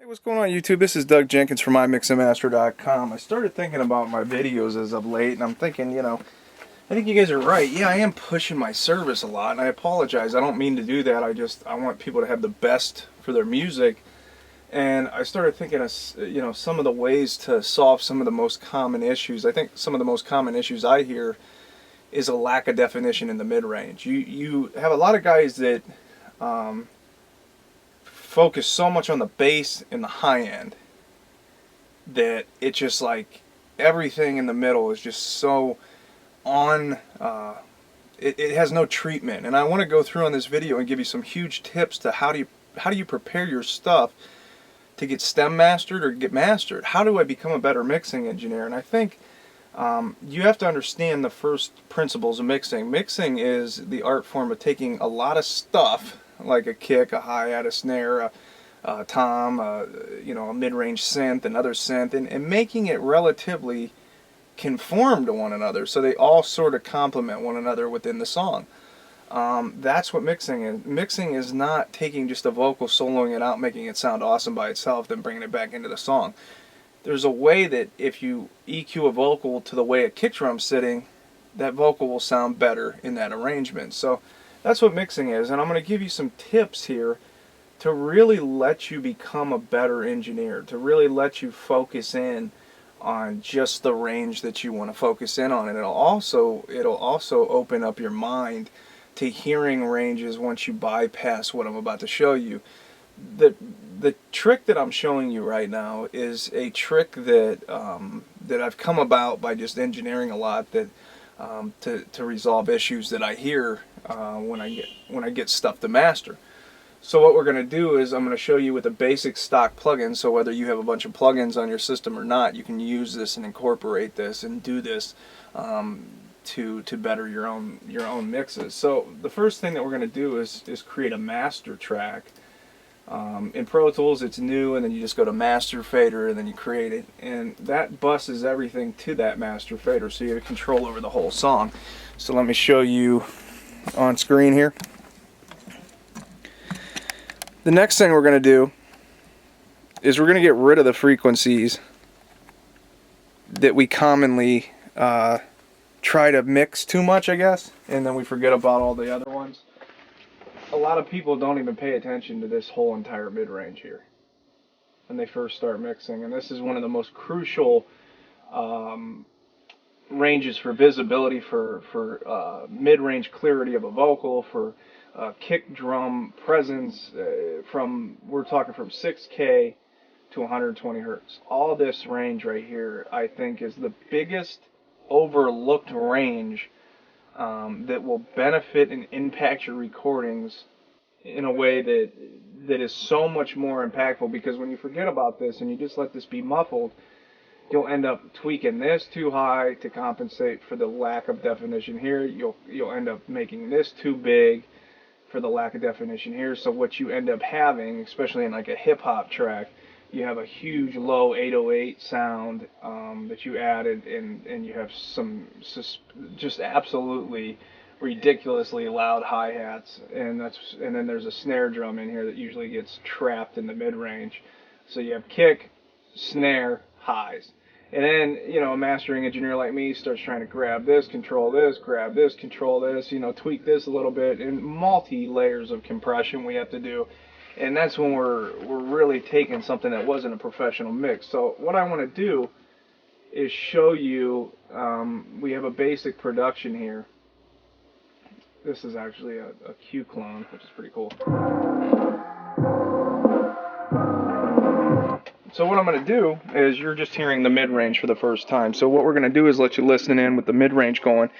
What's going on YouTube? This is Doug Jenkins from iMixandMaster.com. I started thinking about my videos as of late, and I'm thinking, I think you guys are right. Yeah, I am pushing my service a lot, and I apologize. I don't mean to do that. I want people to have the best for their music. And I started thinking of, some of the ways to solve some of the most common issues. I think some of the most common issues I hear is a lack of definition in the mid-range. You have a lot of guys that focus so much on the bass and the high end that it's just like everything in the middle is just so on it has no treatment. And I want to go through on this video and give you some huge tips to how do you prepare your stuff to get stem mastered or get mastered. How do I become a better mixing engineer? And I think you have to understand the first principles of mixing. Mixing is the art form of taking a lot of stuff like a kick, a hi-hat, a snare, a tom, a mid-range synth, another synth, and making it relatively conform to one another so they all sort of complement one another within the song. That's what mixing is. Mixing is not taking just a vocal, soloing it out, making it sound awesome by itself, then bringing it back into the song. There's a way that if you EQ a vocal to the way a kick drum's sitting, that vocal will sound better in that arrangement. So that's what mixing is, and I'm going to give you some tips here to really let you become a better engineer, to really let you focus in on just the range that you want to focus in on. And it'll also open up your mind to hearing ranges once you bypass what I'm about to show you. The trick that I'm showing you right now is a trick that that I've come about by just engineering a lot, that to resolve issues that I hear when I get stuff to master. So what we're going to do is I'm going to show you with a basic stock plugin. So whether you have a bunch of plugins on your system or not, you can use this and incorporate this and do this to better your own mixes. So the first thing that we're going to do is create a master track. In Pro Tools it's new, and then you just go to master fader and then you create it, and that buses everything to that master fader, so you have control over the whole song. So let me show you on screen here. The next thing we're going to do is we're going to get rid of the frequencies that we commonly try to mix too much, I guess, and then we forget about all the other ones. A lot of people don't even pay attention to this whole entire mid-range here when they first start mixing, and this is one of the most crucial ranges for visibility, for mid-range clarity of a vocal, for kick drum presence. We're talking from 6K to 120 hertz. All this range right here, I think, is the biggest overlooked range that will benefit and impact your recordings in a way that is so much more impactful. Because when you forget about this and you just let this be muffled, you'll end up tweaking this too high to compensate for the lack of definition here. You'll end up making this too big for the lack of definition here. So what you end up having, especially in like a hip-hop track, you have a huge low 808 sound that you added, and you have some just absolutely ridiculously loud hi-hats, and then there's a snare drum in here that usually gets trapped in the mid-range. So you have kick, snare, highs. And then, a mastering engineer like me starts trying to grab this, control this, grab this, control this, tweak this a little bit, and multi-layers of compression we have to do. And that's when we're really taking something that wasn't a professional mix. So what I want to do is show you, we have a basic production here. This is actually a Q clone, which is pretty cool. So what I'm going to do is, you're just hearing the mid-range for the first time. So what we're going to do is let you listen in with the mid-range going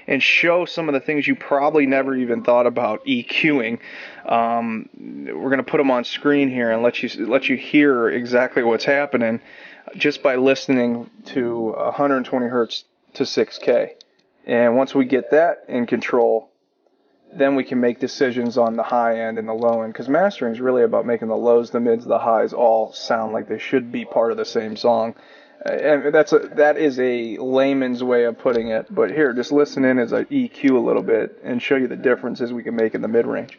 and show some of the things you probably never even thought about EQing. We're going to put them on screen here and let you hear exactly what's happening just by listening to 120 hertz to 6K. And once we get that in control, then we can make decisions on the high end and the low end, because mastering is really about making the lows, the mids, the highs all sound like they should be part of the same song. And that is a layman's way of putting it. But here, just listen in as I EQ a little bit and show you the differences we can make in the mid-range.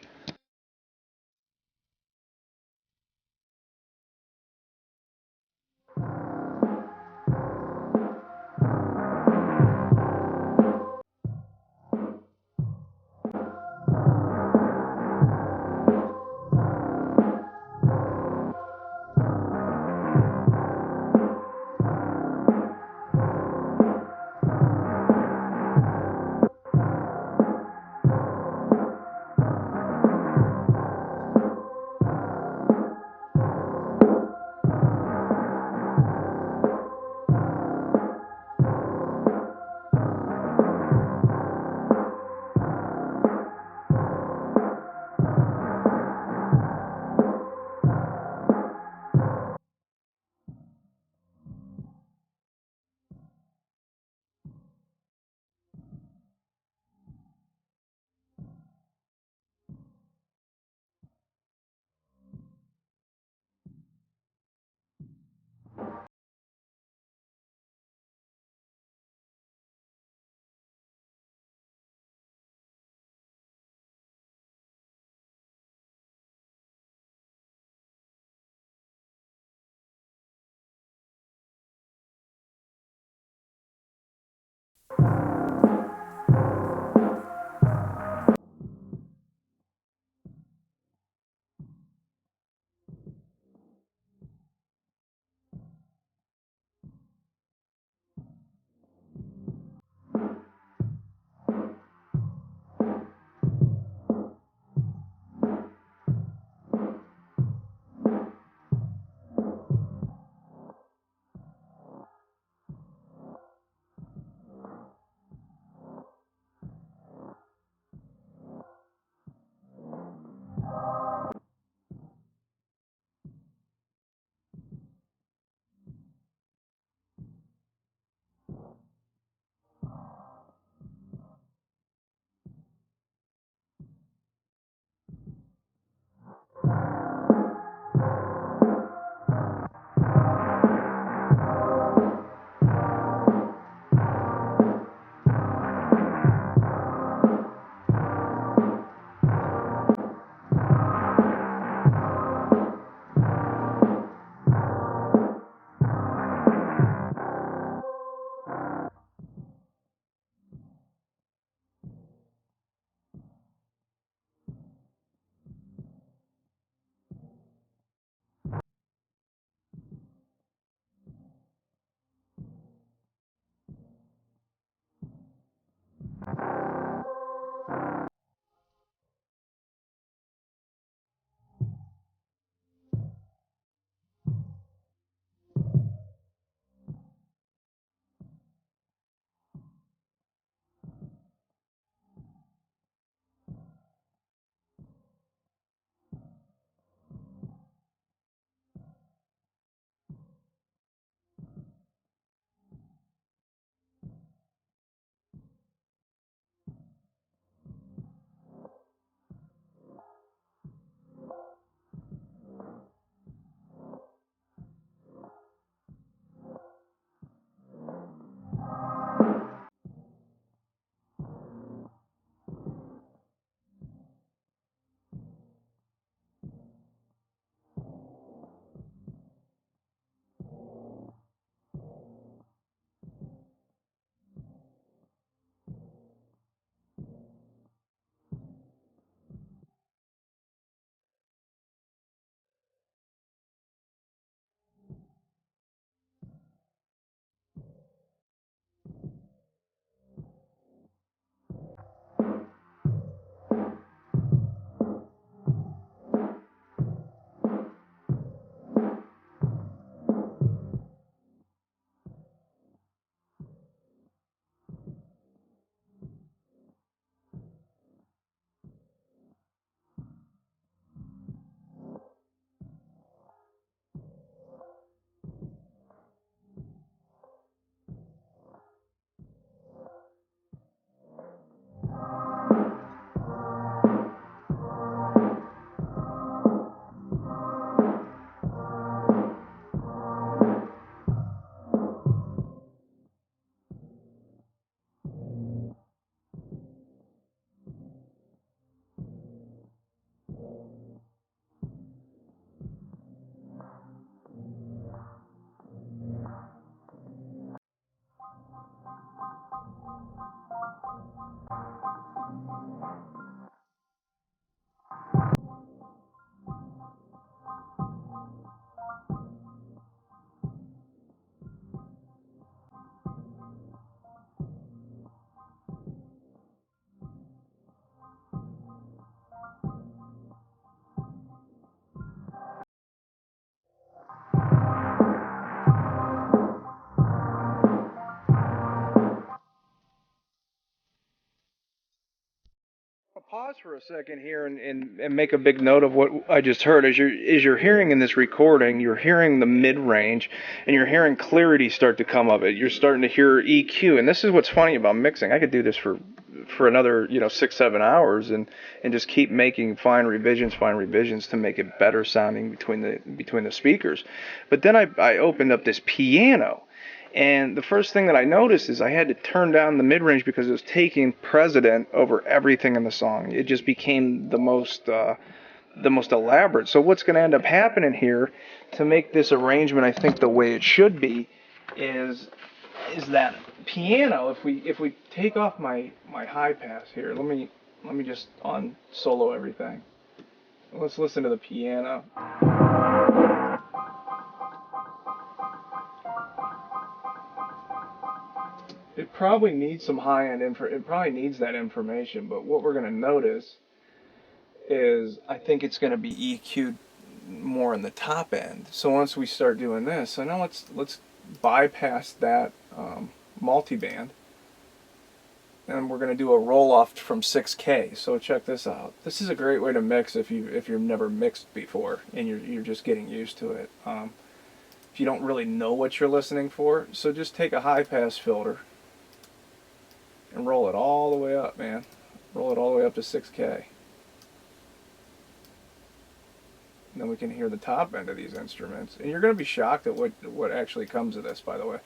pause for a second here and make a big note of what I just heard. As you're hearing in this recording, you're hearing the mid range, and you're hearing clarity start to come of it. You're starting to hear EQ, and this is what's funny about mixing. I could do this for another 6-7 hours and just keep making fine revisions to make it better sounding between the speakers. But then I opened up this piano. And the first thing that I noticed is I had to turn down the mid-range because it was taking precedent over everything in the song. It just became the most elaborate. So what's going to end up happening here to make this arrangement, I think, the way it should be, is that piano. If we take off my high pass here, let me just on solo everything. Let's listen to the piano. It probably needs some high-end it probably needs that information, but what we're going to notice is I think it's going to be EQ'd more in the top end. So once we start doing this, so now let's bypass that multiband, and we're going to do a roll-off from 6K. So check this out. This is a great way to mix if you've never mixed before and you're just getting used to it. If you don't really know what you're listening for, so just take a high-pass filter and roll it all the way up, man. Roll it all the way up to 6K. And then we can hear the top end of these instruments. And you're going to be shocked at what actually comes of this, by the way.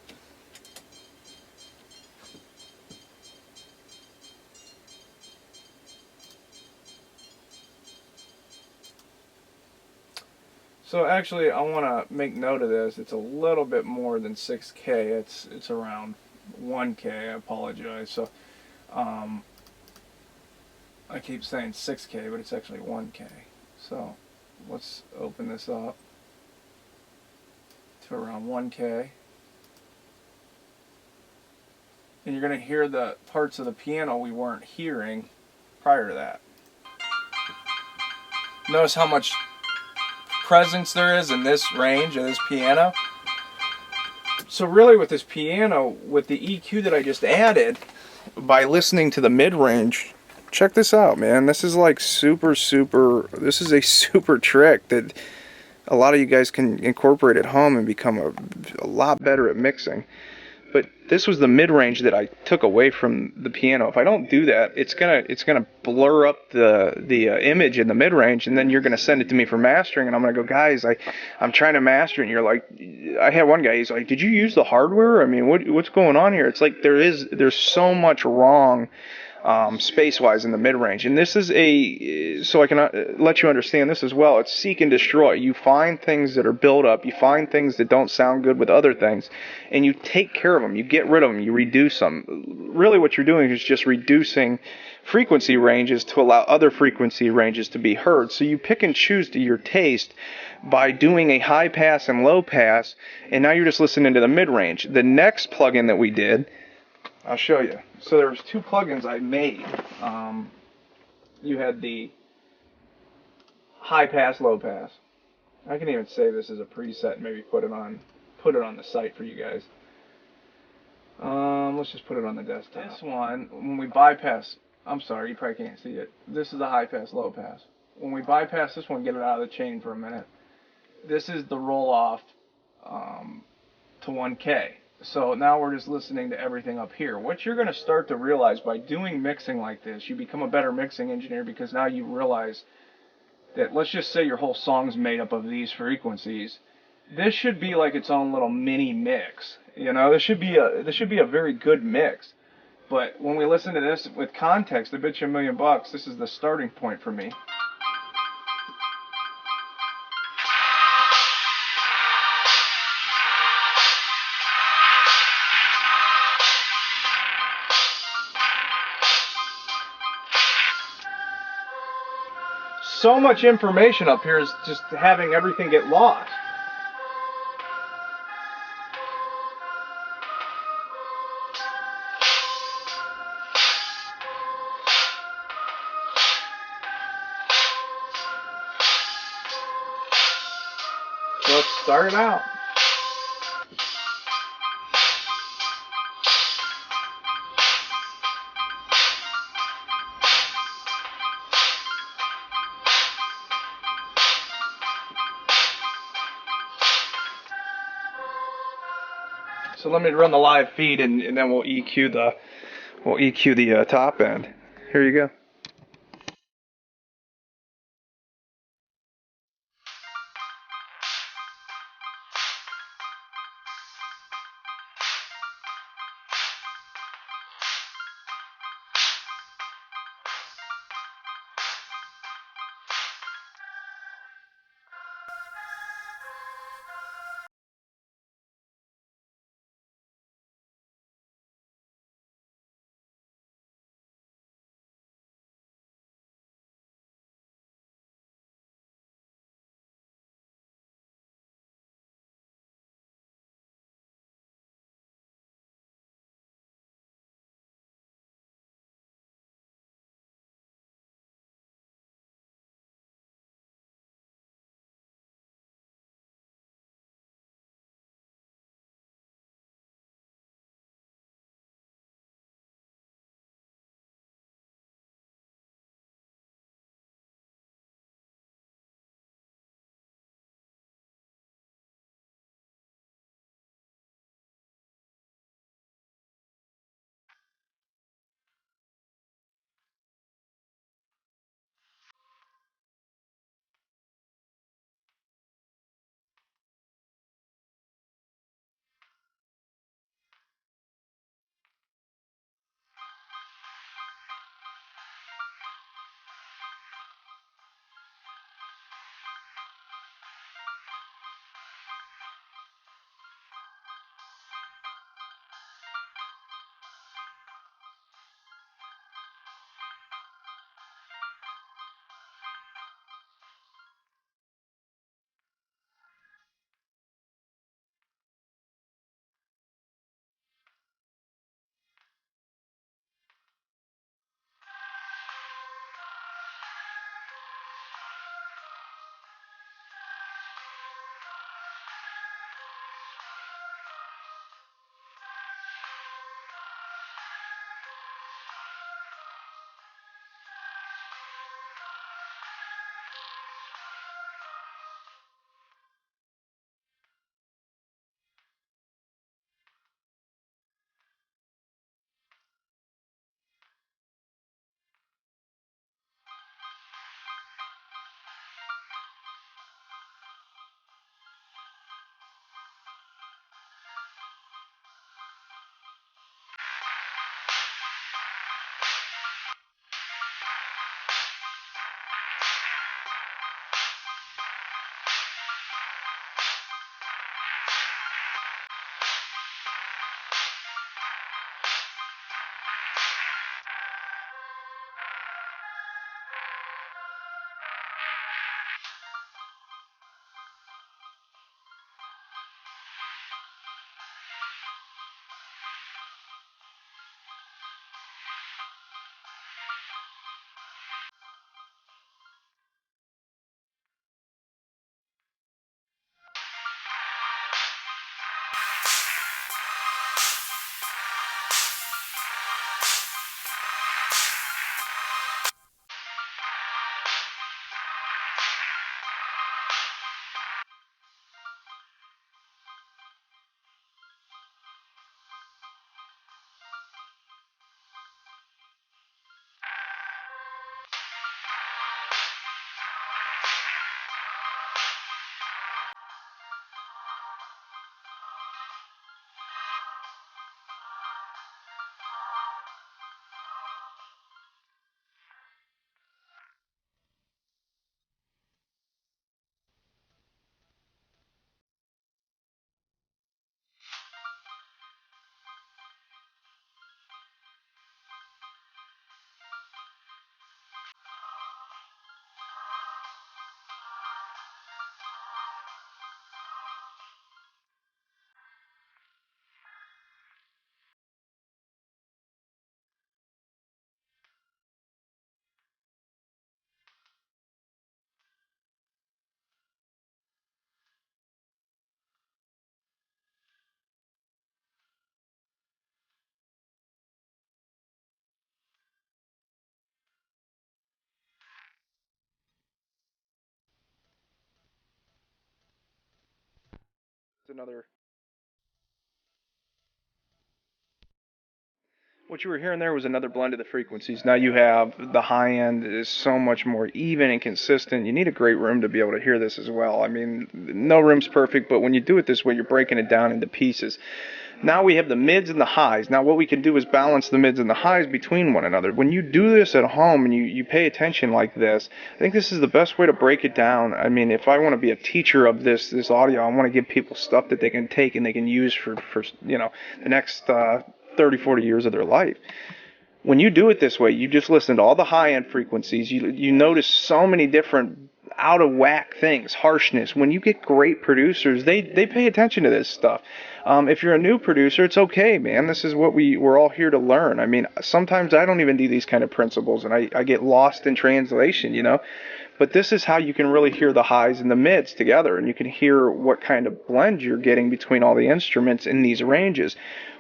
So actually, I want to make note of this. It's a little bit more than 6K. It's around 1K. I apologize. So I keep saying 6K, but it's actually 1K. So let's open this up to around 1K. And you're going to hear the parts of the piano we weren't hearing prior to that. Notice how much presence there is in this range of this piano. So really with this piano, with the EQ that I just added, by listening to the mid-range, check this out, man. This is like this is a super trick that a lot of you guys can incorporate at home and become a lot better at mixing. But this was the mid-range that I took away from the piano. If I don't do that, it's gonna blur up the image in the mid-range, and then you're gonna send it to me for mastering, and I'm gonna go, guys, I'm trying to master it, and you're like, I had one guy, he's like, did you use the hardware? I mean, what's going on here? It's like there's so much wrong space-wise in the mid-range, and this is so I can let you understand this as well. It's seek and destroy. You find things that are built up, you find things that don't sound good with other things, and you take care of them, you get rid of them, you reduce them. Really what you're doing is just reducing frequency ranges to allow other frequency ranges to be heard. So you pick and choose to your taste by doing a high pass and low pass, and now you're just listening to the mid-range. The next plugin that we did, I'll show you. So there was two plugins I made. You had the high pass, low pass. I can even save this as a preset and maybe put it on the site for you guys. Let's just put it on the desktop. This one, when we bypass, I'm sorry, you probably can't see it. This is the high pass, low pass. When we bypass this one, get it out of the chain for a minute. This is the roll off to 1K. So now we're just listening to everything up here. What you're going to start to realize by doing mixing like this, you become a better mixing engineer because now you realize that, let's just say your whole song's made up of these frequencies. This should be like its own little mini mix. This should be a very good mix. But when we listen to this with context, I bet you $1,000,000, this is the starting point for me. So much information up here is just having everything get lost. So let's start it out. So let me run the live feed, and then we'll EQ the top end. Here you go. It's another What you were hearing there was another blend of the frequencies. Now you have the high end is so much more even and consistent. You need a great room to be able to hear this as well. I mean, no room's perfect, but when you do it this way, you're breaking it down into pieces. Now we have the mids and the highs. Now what we can do is balance the mids and the highs between one another. When you do this at home and you pay attention like this, I think this is the best way to break it down. I mean, if I want to be a teacher of this audio, I want to give people stuff that they can take and they can use for the next 30, 40 years of their life. When you do it this way, you just listen to all the high-end frequencies. You notice so many different out-of-whack things, harshness. When you get great producers, they pay attention to this stuff. If you're a new producer, it's okay, man. This is what we're all here to learn. I mean, sometimes I don't even do these kind of principles, and I get lost in translation, But this is how you can really hear the highs and the mids together, and you can hear what kind of blend you're getting between all the instruments in these ranges.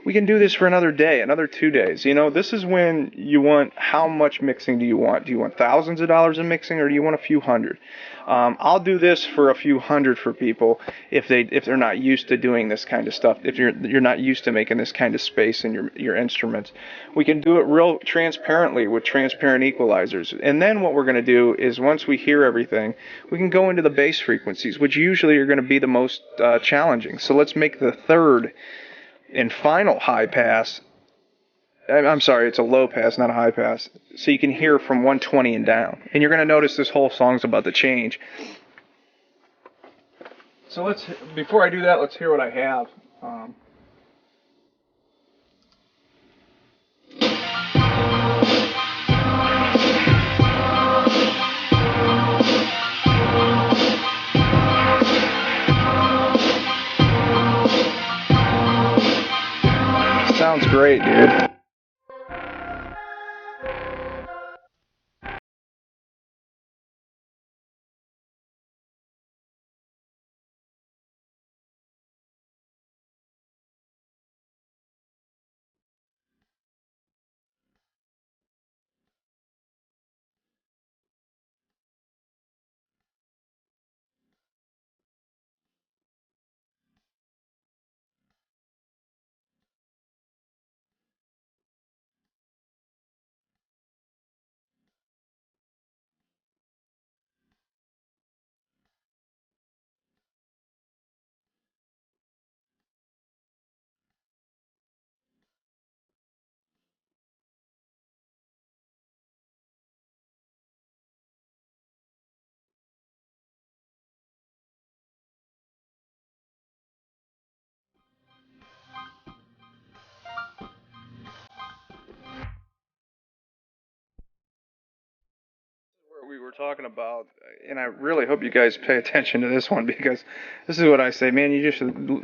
We can do this for another day, another 2 days. This is when you want, how much mixing do you want? Do you want thousands of dollars in mixing, or do you want a few hundred? I'll do this for a few hundred for people if they're not used to doing this kind of stuff. If you're not used to making this kind of space in your instruments, we can do it real transparently with transparent equalizers. And then what we're going to do is, once we hear everything, we can go into the bass frequencies, which usually are going to be the most challenging. So let's make the third and final high pass. I'm sorry, it's a low pass, not a high pass. So you can hear from 120 and down. And you're going to notice this whole song's about to change. So before I do that, let's hear what I have. Sounds great, dude. We were talking about, and I really hope you guys pay attention to this one, because this is what I say, man. You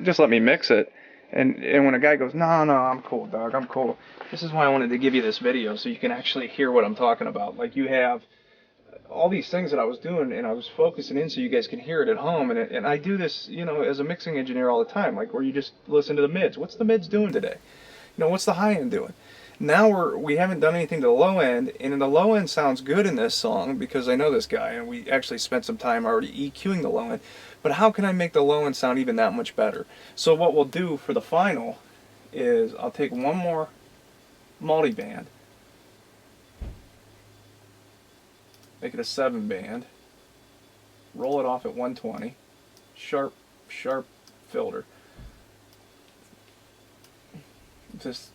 just let me mix it. And when a guy goes, no, I'm cool, dog, I'm cool. This is why I wanted to give you this video, so you can actually hear what I'm talking about. Like, you have all these things that I was doing, and I was focusing in so you guys can hear it at home. And I do this, as a mixing engineer all the time, like, where you just listen to the mids. What's the mids doing today? What's the high end doing? Now we haven't done anything to the low end, and the low end sounds good in this song because I know this guy, and we actually spent some time already EQing the low end. But how can I make the low end sound even that much better? So what we'll do for the final is I'll take one more multi-band, make it a 7-band, roll it off at 120, sharp filter.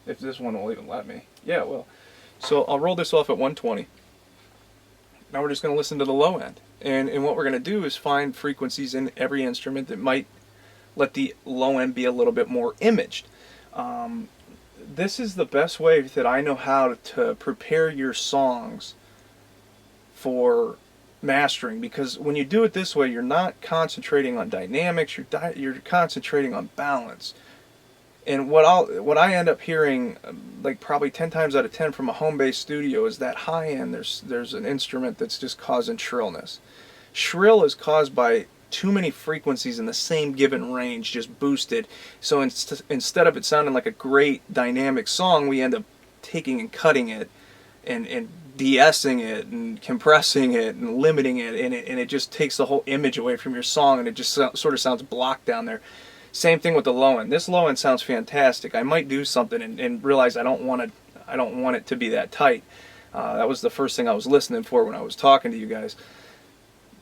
If this one will even let me. Yeah, it will. So I'll roll this off at 120. Now we're just going to listen to the low end. And what we're going to do is find frequencies in every instrument that might let the low end be a little bit more imaged. This is the best way that I know how to prepare your songs for mastering, because when you do it this way, you're not concentrating on dynamics, you're concentrating on balance. And what I end up hearing, like probably 10 times out of 10 from a home-based studio, is that high end there's an instrument that's just causing shrillness. Shrill is caused by too many frequencies in the same given range just boosted. So instead of it sounding like a great dynamic song, we end up taking and cutting it and de-essing it and compressing it and limiting it, and it just takes the whole image away from your song, and it just sort of sounds blocked down there. Same thing with the low end. This low end sounds fantastic. I might do something and realize I don't want I don't want it to be that tight. That was the first thing I was listening for when I was talking to you guys.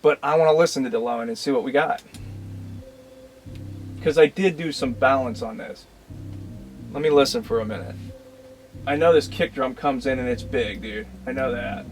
But I want to listen to the low end and see what we got. Because I did do some balance on this. Let me listen for a minute. I know this kick drum comes in and it's big, dude. I know that.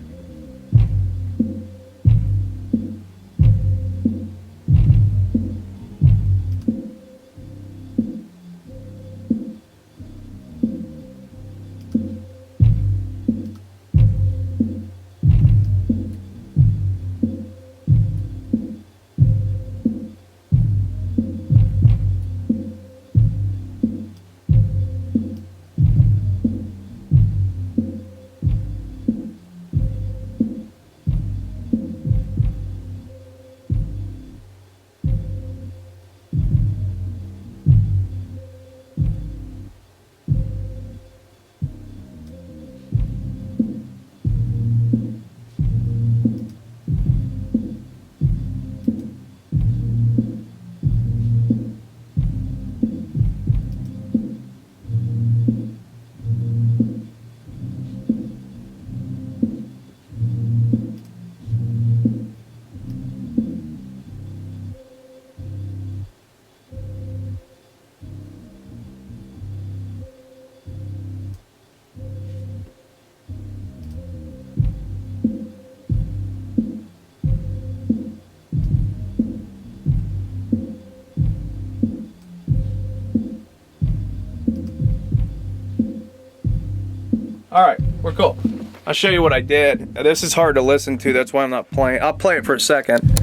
Alright, we're cool. I'll show you what I did. This is hard to listen to, that's why I'm not playing. I'll play it for a second.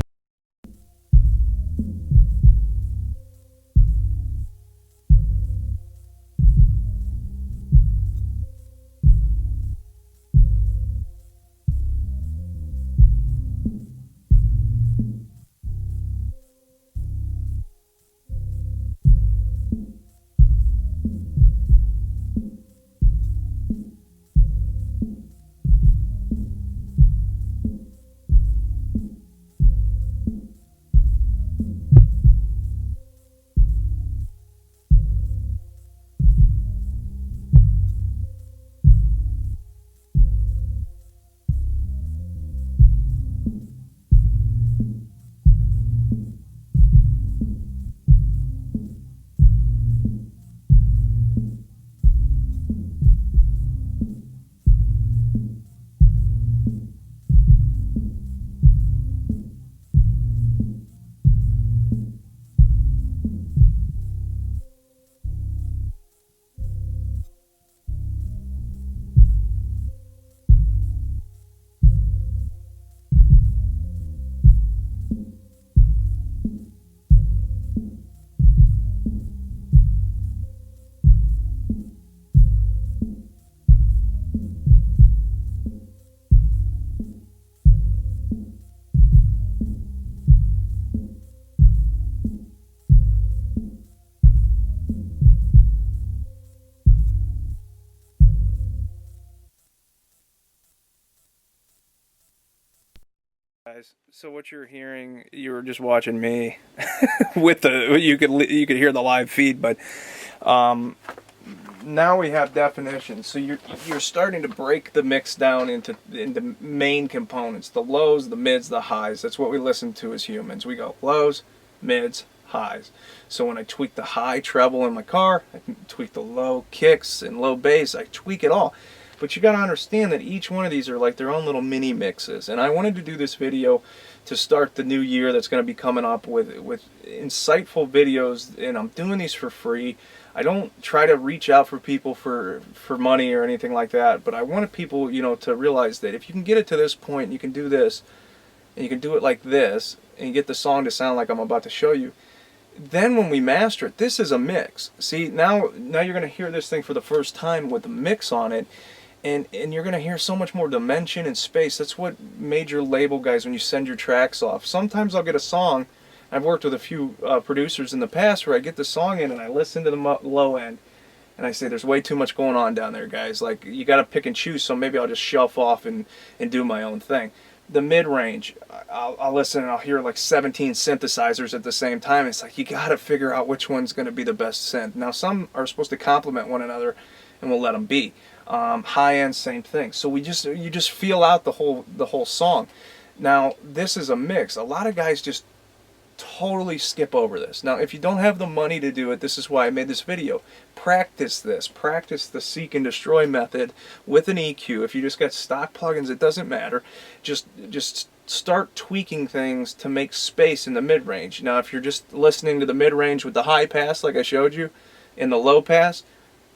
Guys, so what you're hearing, you were just watching me with the you could hear the live feed, but now we have definition. So you're starting to break the mix down into main components: the lows, the mids, the highs. That's what we listen to as humans. We go lows, mids, highs. So when I tweak the high treble in my car, I can tweak the low kicks and low bass. I tweak it all. But you got to understand that each one of these are like their own little mini mixes. And I wanted to do this video to start the new year that's going to be coming up with insightful videos, and I'm doing these for free. I don't try to reach out for people for money or anything like that, but I wanted people, you know, to realize that if you can get it to this point, you can do this, and you can do it like this, and you get the song to sound like I'm about to show you. Then when we master it, this is a mix. See, now you're going to hear this thing for the first time with a mix on it. And you're going to hear so much more dimension and space. That's what major label guys, when you send your tracks off. Sometimes I'll get a song. I've worked with a few producers in the past where I get the song in and I listen to the low end. And I say, there's way too much going on down there, guys. Like, you got to pick and choose, so maybe I'll just shelf off and do my own thing. The mid-range, I'll listen and I'll hear like 17 synthesizers at the same time. It's like, you got to figure out which one's going to be the best synth. Now, some are supposed to complement one another, and we'll let them be. High end, same thing. So you just feel out the whole song. Now this is a mix. A lot of guys just totally skip over this. Now if you don't have the money to do it, this is why I made this video. Practice this. Practice the seek and destroy method with an EQ. If you just got stock plugins, it doesn't matter. Just start tweaking things to make space in the mid-range. Now if you're just listening to the mid-range with the high pass like I showed you, in the low pass,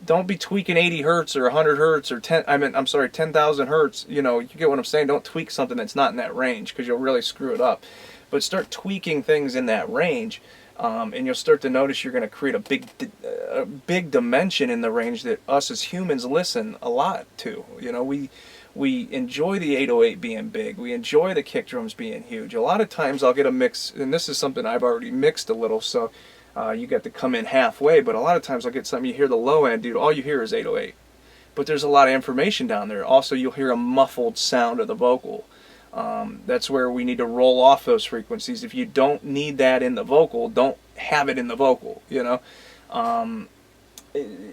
don't be tweaking 80 hertz or 100 hertz or 10,000 hertz. You know, you get what I'm saying? Don't tweak something that's not in that range, because you'll really screw it up. But start tweaking things in that range, and you'll start to notice you're going to create a big dimension in the range that us as humans listen a lot to. You know, we enjoy the 808 being big. We enjoy the kick drums being huge. A lot of times I'll get a mix, and this is something I've already mixed a little, so you got to come in halfway, but a lot of times I'll get something, you hear the low end, dude, all you hear is 808. But there's a lot of information down there. Also, you'll hear a muffled sound of the vocal. That's where we need to roll off those frequencies. If you don't need that in the vocal, don't have it in the vocal, you know.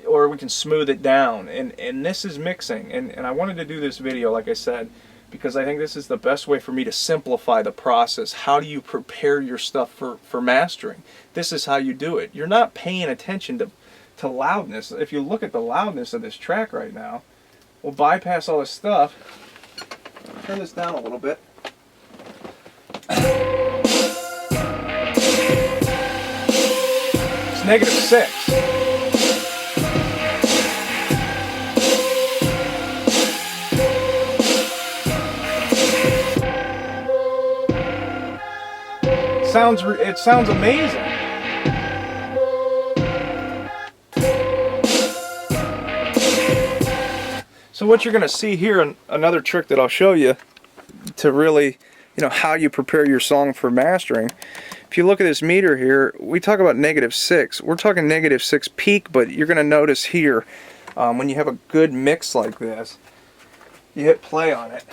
Or we can smooth it down. And this is mixing. And I wanted to do this video, like I said, because I think this is the best way for me to simplify the process. How do you prepare your stuff for mastering? This is how you do it. You're not paying attention to loudness. If you look at the loudness of this track right now, we'll bypass all this stuff. Turn this down a little bit. It's -6. It sounds amazing. So what you're going to see here, and another trick that I'll show you to really, you know, how you prepare your song for mastering. If you look at this meter here, we talk about -6. We're talking -6 peak, but you're going to notice here, when you have a good mix like this, you hit play on it.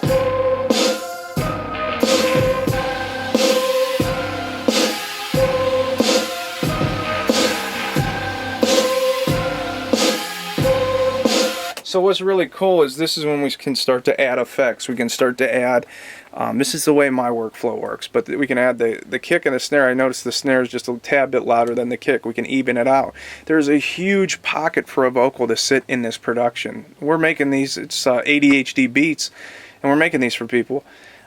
So what's really cool is this is when we can start to add effects. We can start to add, this is the way my workflow works, but we can add the kick and the snare. I noticed the snare is just a tad bit louder than the kick. We can even it out. There's a huge pocket for a vocal to sit in this production. We're making these, it's ADHD beats, and we're making these for people,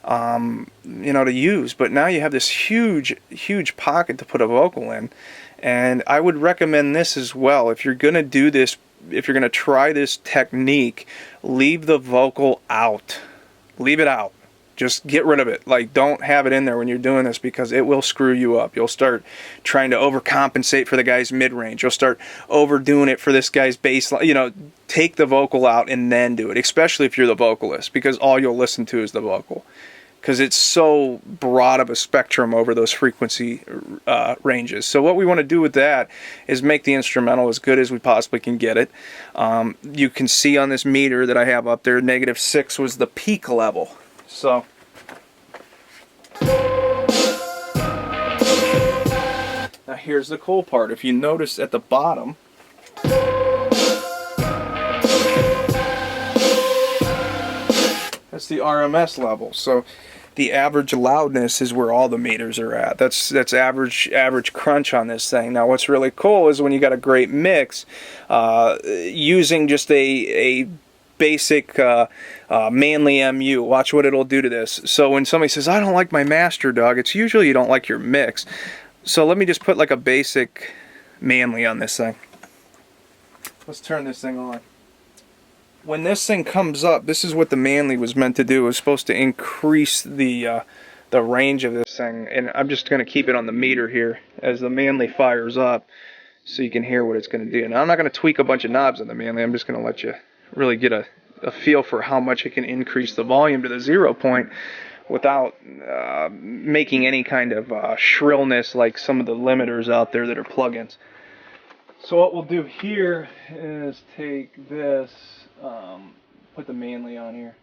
you know, to use. But now you have this huge pocket to put a vocal in, and I would recommend this as well. If you're going to do this, if you're going to try this technique, leave the vocal out. Leave it out. Just get rid of it. Like, don't have it in there when you're doing this, because it will screw you up. You'll start trying to overcompensate for the guy's mid-range. You'll start overdoing it for this guy's bass line. You know, take the vocal out and then do it, especially if you're the vocalist, because all you'll listen to is the vocal. Because it's so broad of a spectrum over those frequency ranges. So what we want to do with that is make the instrumental as good as we possibly can get it. You can see on this meter that I have up there, -6 was the peak level. So now here's the cool part. If you notice at the bottom, that's the RMS level. So the average loudness is where all the meters are at. That's average crunch on this thing. Now what's really cool is when you got a great mix, using just a basic Manly MU, watch what it'll do to this. So when somebody says, I don't like my master, Doug, it's usually you don't like your mix. So let me just put like a basic Manly on this thing. Let's turn this thing on. When this thing comes up, this is what the Manly was meant to do. It was supposed to increase the range of this thing. And I'm just going to keep it on the meter here as the Manly fires up so you can hear what it's going to do. Now, I'm not going to tweak a bunch of knobs on the Manly. I'm just going to let you really get a feel for how much it can increase the volume to the 0 point without making any kind of shrillness like some of the limiters out there that are plugins. So what we'll do here is take this, put the Manly on here.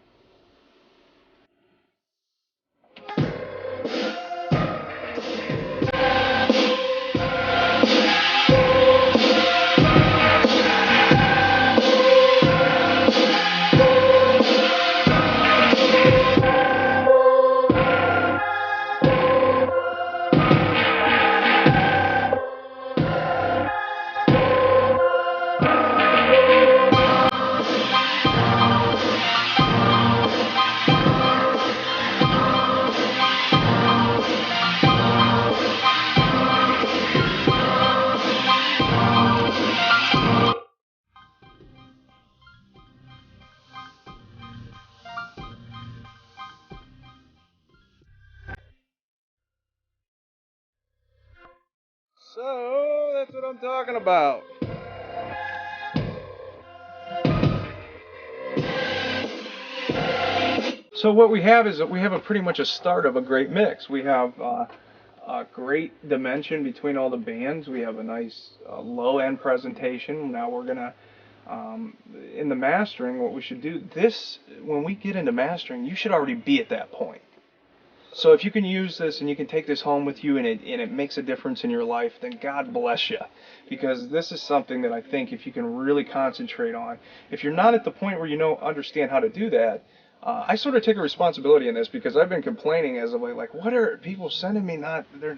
talking about. So what we have is that we have a pretty much a start of a great mix. We have a great dimension between all the bands. We have a nice low end presentation. Now we're gonna in the mastering, what we should do this when we get into mastering, you should already be at that point. So if you can use this and you can take this home with you and it makes a difference in your life, then God bless you. Because this is something that I think if you can really concentrate on, if you're not at the point where you know understand how to do that, I sort of take a responsibility in this because I've been complaining as of late, like, what are people sending me?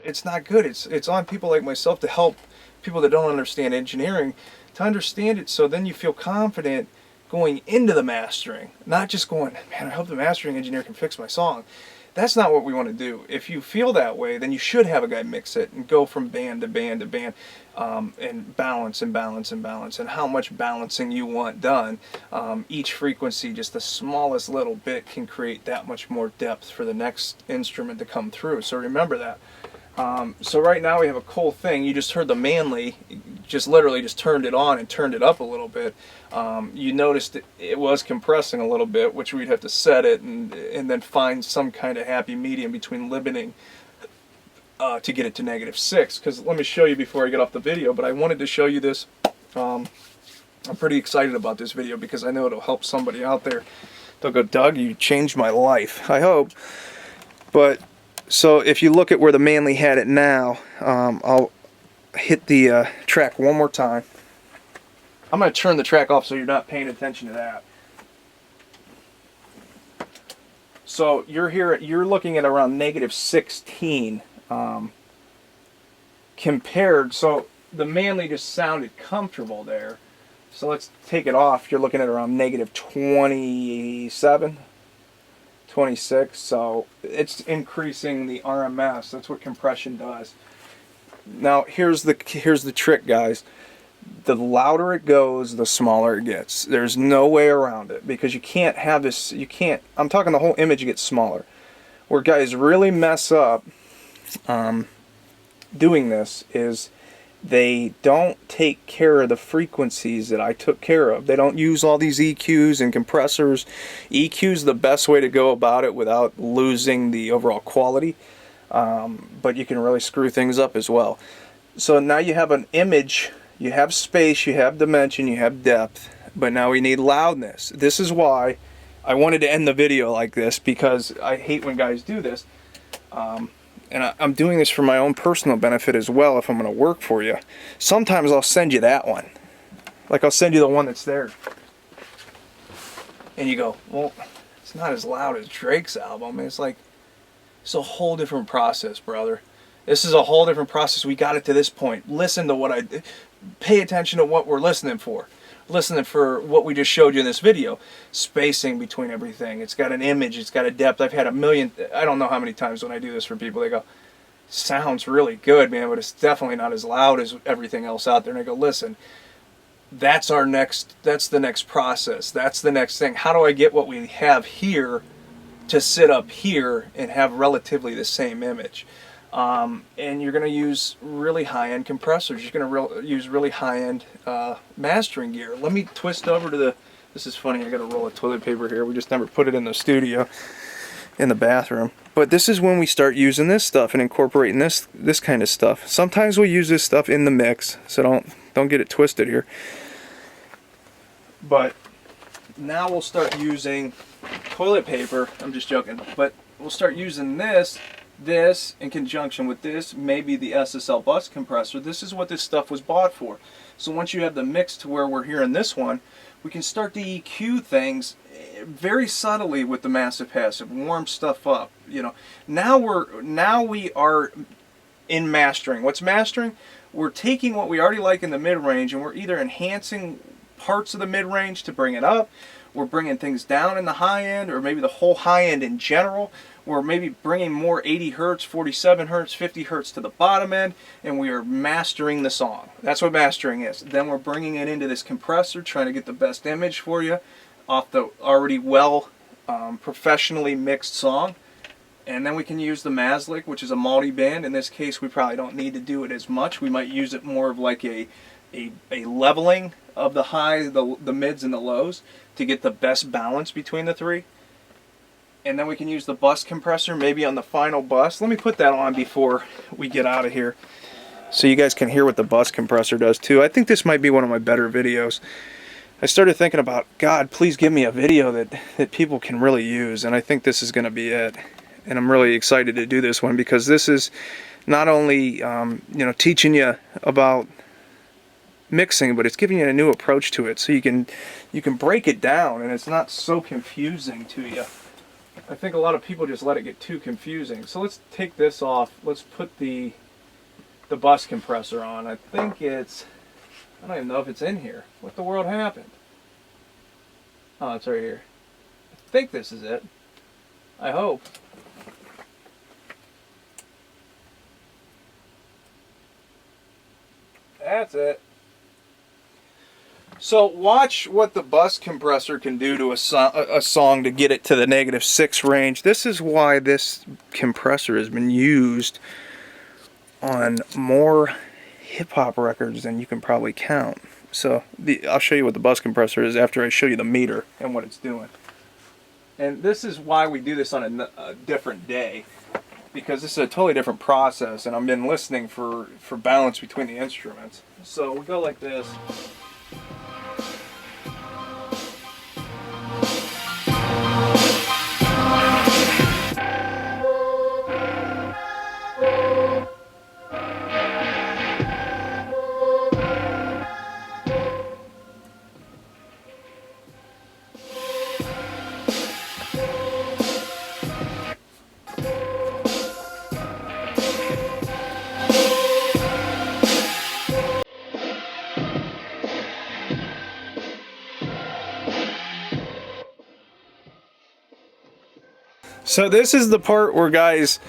It's not good. It's on people like myself to help people that don't understand engineering to understand it, so then you feel confident going into the mastering, not just going, man, I hope the mastering engineer can fix my song. That's not what we want to do. If you feel that way, then you should have a guy mix it and go from band to band to band, and balance and balance and balance, and how much balancing you want done. Each frequency, just the smallest little bit, can create that much more depth for the next instrument to come through. So remember that. So right now we have a cool thing. You just heard the Manley, just literally just turned it on and turned it up a little bit. You noticed it was compressing a little bit, which we'd have to set it and then find some kind of happy medium between limiting to get it to -6. Because let me show you before I get off the video, but I wanted to show you this. I'm pretty excited about this video because I know it'll help somebody out there. They'll go, Doug, you changed my life. I hope. But so if you look at where the Manley had it now, I'll hit the track one more time. I'm going to turn the track off so you're not paying attention to that. So you're looking at around -16 compared. So the Manley just sounded comfortable there. So let's take it off. You're looking at around -27. 26, so it's increasing the RMS. That's what compression does. Now here's the trick, guys. The louder it goes, the smaller it gets. There's no way around it because you can't have this. You can't. I'm talking the whole image gets smaller. Where guys really mess up doing this is they don't take care of the frequencies that I took care of. They don't use all these EQs and compressors. EQ's the best way to go about it without losing the overall quality, but you can really screw things up as well. So now you have an image, you have space, you have dimension, you have depth, but now we need loudness. This is why I wanted to end the video like this, because I hate when guys do this. And I'm doing this for my own personal benefit as well if I'm going to work for you. Sometimes I'll send you that one. Like I'll send you the one that's there. And you go, well, it's not as loud as Drake's album. And it's like, it's a whole different process, brother. This is a whole different process. We got it to this point. Listen to pay attention to what we're listening for. Listening for what we just showed you in this video. Spacing between everything. It's got an image. It's got a depth. I've had a million, I don't know how many times when I do this for people, they go, sounds really good, man, but it's definitely not as loud as everything else out there. And I go, listen, that's the next process. That's the next thing. How do I get what we have here to sit up here and have relatively the same image? And you're going to use really high-end compressors. You're going to use really high-end mastering gear. Let me twist over to the... This is funny, I got a roll of toilet paper here. We just never put it in the studio, in the bathroom. But this is when we start using this stuff and incorporating this kind of stuff. Sometimes we'll use this stuff in the mix, so don't get it twisted here. But now we'll start using toilet paper. I'm just joking. But we'll start using this in conjunction with this, maybe the SSL bus compressor. This is what this stuff was bought for. So once you have the mix to where we're hearing this one, we can start to EQ things very subtly with the massive passive, warm stuff up. You know, now we are in mastering. What's mastering? We're taking what we already like in the mid-range and we're either enhancing parts of the mid-range to bring it up, we're bringing things down in the high end, or maybe the whole high end in general. We're maybe bringing more 80 hertz, 47 hertz, 50 hertz to the bottom end, and we are mastering the song. That's what mastering is. Then we're bringing it into this compressor, trying to get the best image for you off the already well professionally mixed song. And then we can use the Maslic, which is a multi-band. In this case, we probably don't need to do it as much. We might use it more of like a leveling of the highs, the mids, and the lows to get the best balance between the three. And then we can use the bus compressor maybe on the final bus. Let me put that on before we get out of here so you guys can hear what the bus compressor does too. I think this might be one of my better videos. I started thinking about, God, please give me a video that people can really use, and I think this is going to be it. And I'm really excited to do this one because this is not only teaching you about mixing, but it's giving you a new approach to it, so you can break it down and it's not so confusing to you. I think a lot of people just let it get too confusing. So let's take this off. Let's put the bus compressor on. I think it's, I don't even know if it's in here. What the world happened? Oh, it's right here. I think this is it. I hope. That's it. So watch what the bus compressor can do to a song to get it to the -6 range. This is why this compressor has been used on more hip-hop records than you can probably count. So I'll show you what the bus compressor is after I show you the meter and what it's doing. And this is why we do this on a different day, because this is a totally different process, and I've been listening for balance between the instruments. So we go like this. So this is the part where, guys,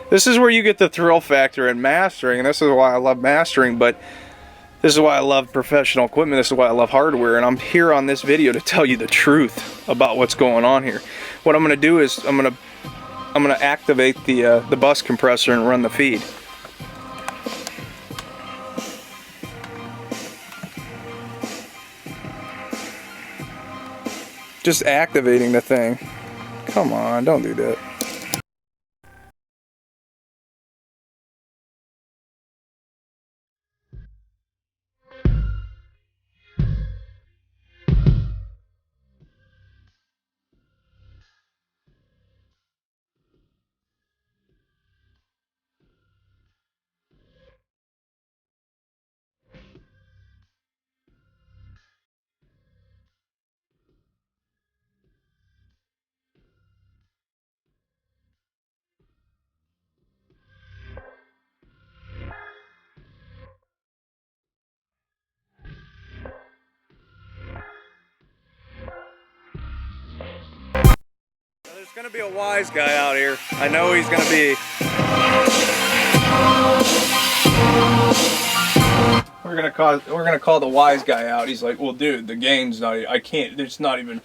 this is where you get the thrill factor in mastering, and this is why I love mastering, but this is why I love professional equipment, this is why I love hardware, and I'm here on this video to tell you the truth about what's going on here. What I'm going to do is I'm going to activate the bus compressor and run the feed. Just activating the thing. Come on, don't do that. There's gonna be a wise guy out here. I know he's gonna be. We're gonna call the wise guy out. He's like, well, dude, the gain's not. I can't. It's not even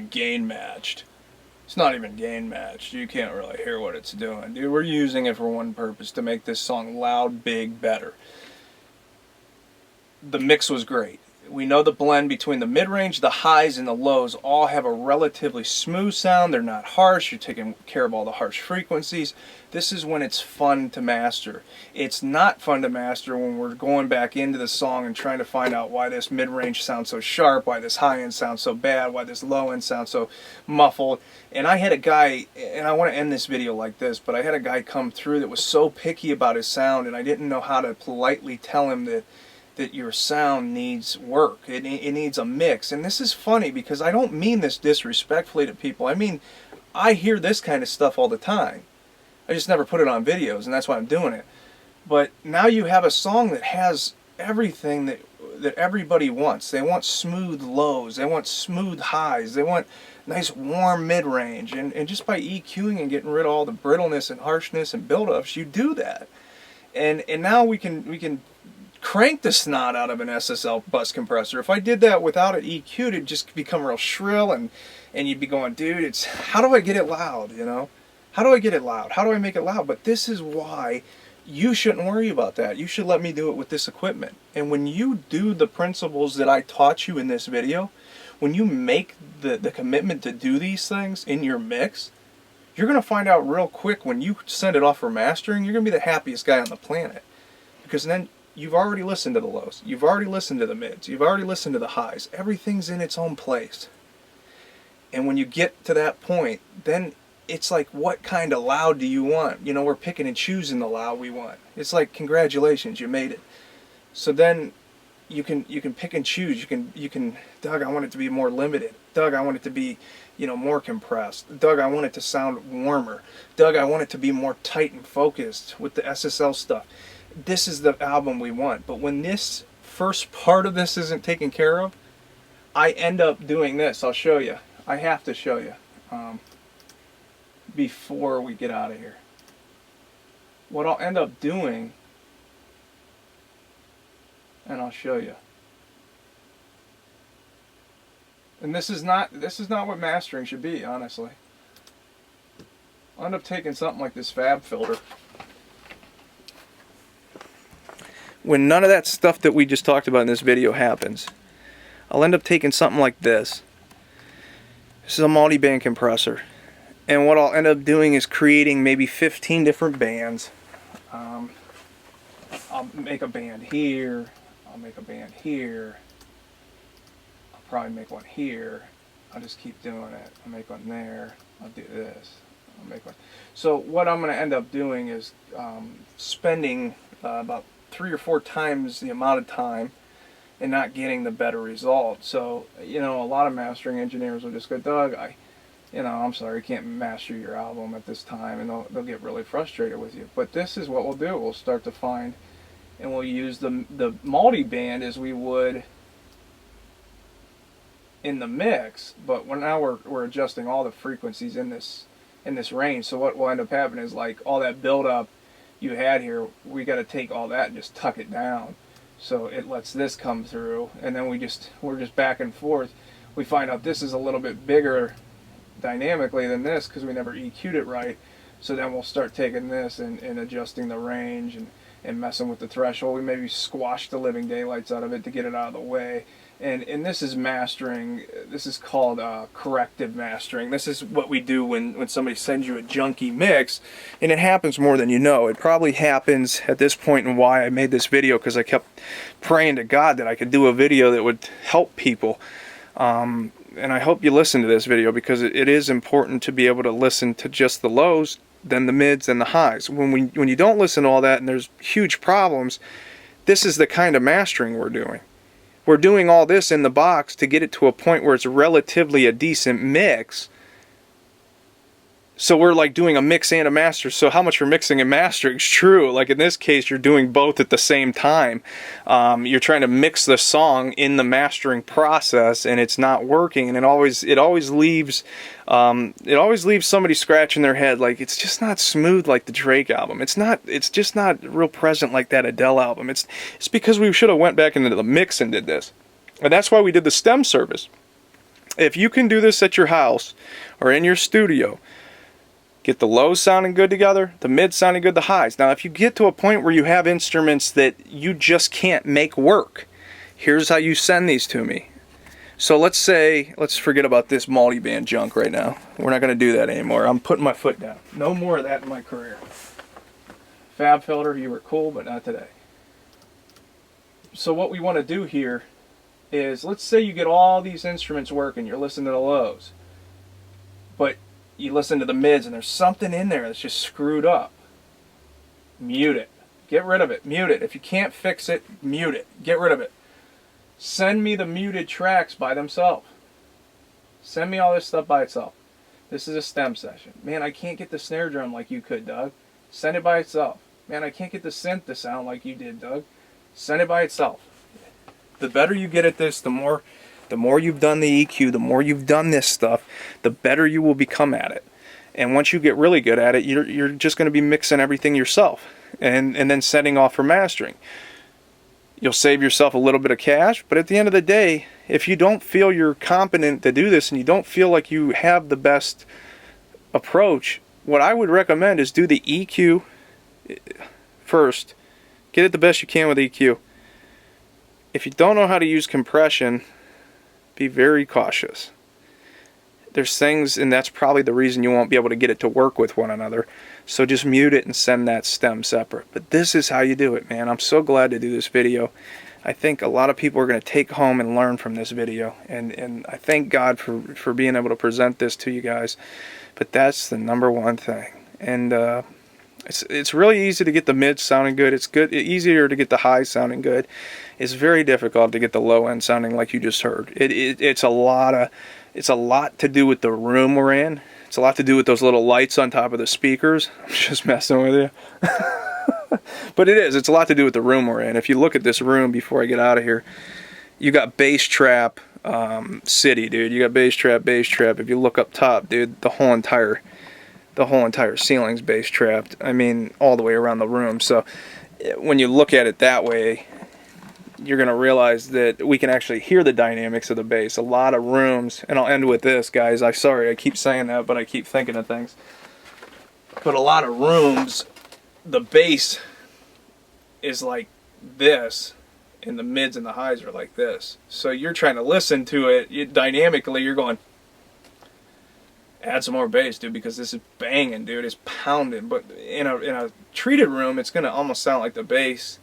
gain matched. It's not even gain matched. You can't really hear what it's doing, dude. We're using it for one purpose: to make this song loud, big, better. The mix was great. We know the blend between the mid-range, the highs, and the lows all have a relatively smooth sound. They're not harsh. You're taking care of all the harsh frequencies. This is when it's fun to master. It's not fun to master when we're going back into the song and trying to find out why this mid-range sounds so sharp, why this high-end sounds so bad, why this low-end sounds so muffled. And I had a guy, and I want to end this video like this, but I had a guy come through that was so picky about his sound, and I didn't know how to politely tell him that your sound needs work. It needs a mix. And this is funny because I don't mean this disrespectfully to people. I mean, I hear this kind of stuff all the time. I just never put it on videos, and that's why I'm doing it. But now you have a song that has everything that everybody wants. They want smooth lows. They want smooth highs. They want nice warm mid-range. And just by EQing and getting rid of all the brittleness and harshness and build-ups, you do that. And now we can crank the snot out of an SSL bus compressor. If I did that without it EQ'd, it'd just become real shrill, and you'd be going, dude, how do I get it loud, you know? How do I get it loud? How do I make it loud? But this is why you shouldn't worry about that. You should let me do it with this equipment. And when you do the principles that I taught you in this video, when you make the commitment to do these things in your mix, you're going to find out real quick when you send it off for mastering, you're going to be the happiest guy on the planet. Because then you've already listened to the lows. You've already listened to the mids. You've already listened to the highs. Everything's in its own place. And when you get to that point, then it's like, what kind of loud do you want? You know, we're picking and choosing the loud we want. It's like, congratulations, you made it. So then you can pick and choose. You can, Doug, I want it to be more limited. Doug, I want it to be, you know, more compressed. Doug, I want it to sound warmer. Doug, I want it to be more tight and focused with the SSL stuff. This is the album we want. But when this first part of this isn't taken care of, I end up doing this. I'll show you. I have to show you before we get out of here. What I'll end up doing, and I'll show you. And this is not what mastering should be, honestly. I'll end up taking something like this fab filter. When none of that stuff that we just talked about in this video happens, I'll end up taking something like this. This is a multi-band compressor. And what I'll end up doing is creating maybe 15 different bands. I'll make a band here. I'll make a band here. I'll probably make one here. I'll just keep doing it. I'll make one there. I'll do this. I'll make one. So what I'm going to end up doing is spending about 3 or 4 times the amount of time and not getting the better result. So, you know, a lot of mastering engineers will just go, Doug, I'm sorry, I can't master your album at this time, and they'll get really frustrated with you. But this is what we'll do. We'll start to find, and we'll use the multi-band as we would in the mix, but now we're adjusting all the frequencies in this range. So what will end up happening is, like, all that build-up you had here, we got to take all that and just tuck it down. So it lets this come through, and then we're just back and forth. We find out this is a little bit bigger dynamically than this because we never EQ'd it right. So then we'll start taking this and adjusting the range and messing with the threshold. We maybe squash the living daylights out of it to get it out of the way. And this is mastering. This is called corrective mastering. This is what we do when somebody sends you a junky mix, and it happens more than you know. It probably happens at this point, and why I made this video, because I kept praying to God that I could do a video that would help people. And I hope you listen to this video, because it is important to be able to listen to just the lows, then the mids, and the highs. When you don't listen to all that and there's huge problems, this is the kind of mastering we're doing. We're doing all this in the box to get it to a point where it's relatively a decent mix. So we're like doing a mix and a master. So how much you're mixing and mastering is true. Like in this case, you're doing both at the same time. You're trying to mix the song in the mastering process, and it's not working. And it always leaves somebody scratching their head, like, it's just not smooth like the Drake album. It's just not real present like that Adele album. It's because we should have went back into the mix and did this. And that's why we did the stem service. If you can do this at your house or in your studio, get the lows sounding good together, the mids sounding good, the highs. Now, if you get to a point where you have instruments that you just can't make work, here's how you send these to me. So let's forget about this multi-band junk right now. We're not going to do that anymore. I'm putting my foot down. No more of that in my career. Fab filter, you were cool, but not today. So what we want to do here is, let's say you get all these instruments working, you're listening to the lows, but you listen to the mids and there's something in there that's just screwed up. Mute it. Get rid of it. Mute it. If you can't fix it, mute it. Get rid of it. Send me the muted tracks by themselves. Send me all this stuff by itself. This is a stem session. Man, I can't get the snare drum like you could, Doug. Send it by itself. Man, I can't get the synth to sound like you did, Doug. Send it by itself. The better you get at this, the more you've done the EQ, the more you've done this stuff, the better you will become at it. And once you get really good at it, you're just going to be mixing everything yourself and then setting off for mastering. You'll save yourself a little bit of cash, but at the end of the day, if you don't feel you're competent to do this and you don't feel like you have the best approach, what I would recommend is do the EQ first. Get it the best you can with EQ. If you don't know how to use compression, be very cautious. There's things, and that's probably the reason you won't be able to get it to work with one another. So just mute it and send that stem separate. But this is how you do it, man. I'm so glad to do this video. I think a lot of people are going to take home and learn from this video. And I thank God for being able to present this to you guys. But that's the number one thing. And it's really easy to get the mids sounding good. It's easier to get the highs sounding good. It's very difficult to get the low end sounding like you just heard. It's a lot to do with the room we're in. It's a lot to do with those little lights on top of the speakers. I'm just messing with you. But it's a lot to do with the room we're in. If you look at this room before I get out of here, you got bass trap city, dude. You got bass trap. If you look up top, dude, the whole entire ceiling's bass trapped. I mean, all the way around the room. So when you look at it that way, you're going to realize that we can actually hear the dynamics of the bass. A lot of rooms, and I'll end with this, guys. I'm sorry I keep saying that, but I keep thinking of things. But a lot of rooms, the bass is like this, and the mids and the highs are like this. So you're trying to listen to it, dynamically, you're going, add some more bass, dude, because this is banging, dude. It's pounding. But in a treated room, it's going to almost sound like the bass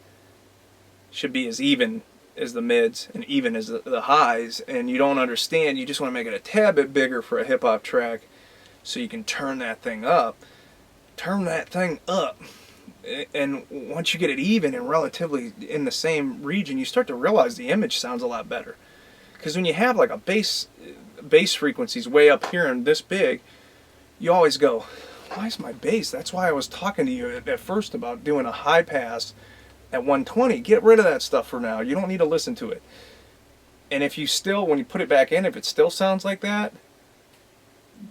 should be as even as the mids and even as the highs, and you don't understand. You just want to make it a tad bit bigger for a hip-hop track so you can turn that thing up. And once you get it even and relatively in the same region, you start to realize the image sounds a lot better. Because when you have like a bass frequencies way up here and this big, you always go, why is my bass? That's why I was talking to you at first about doing a high pass at 120. Get rid of that stuff for now. You don't need to listen to it. And if you still, when you put it back in, if it still sounds like that,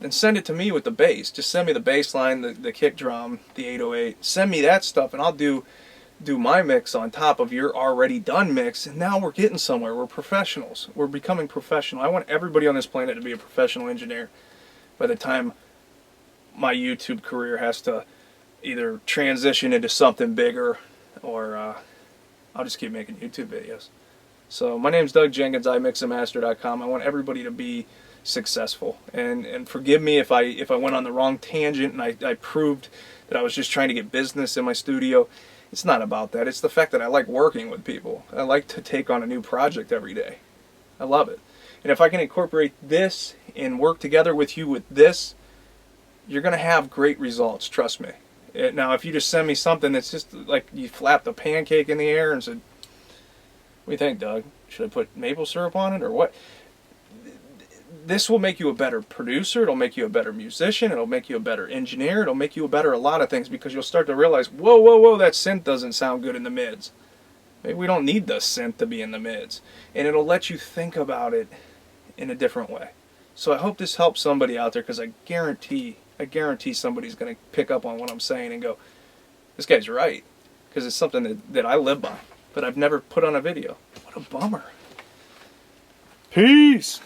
then send it to me with the bass. Just send me the bass line, the kick drum, the 808. Send me that stuff, and I'll do my mix on top of your already done mix. And now we're getting somewhere. We're professionals. We're becoming professional. I want everybody on this planet to be a professional engineer by the time my YouTube career has to either transition into something bigger, or I'll just keep making YouTube videos. So my name's Doug Jenkins, iMixandMaster.com. I want everybody to be successful, and forgive me if I went on the wrong tangent and I proved that I was just trying to get business in my studio. It's not about that. It's the fact that I like working with people. I like to take on a new project every day. I love it. And if I can incorporate this and work together with you with this, you're going to have great results, trust me. Now, if you just send me something that's just like you flapped a pancake in the air and said, what do you think, Doug? Should I put maple syrup on it or what? This will make you a better producer. It'll make you a better musician. It'll make you a better engineer. It'll make you a better a lot of things, because you'll start to realize, whoa, that synth doesn't sound good in the mids. Maybe we don't need the synth to be in the mids. And it'll let you think about it in a different way. So I hope this helps somebody out there, because I guarantee somebody's going to pick up on what I'm saying and go, this guy's right. Because it's something that I live by, but I've never put on a video. What a bummer. Peace.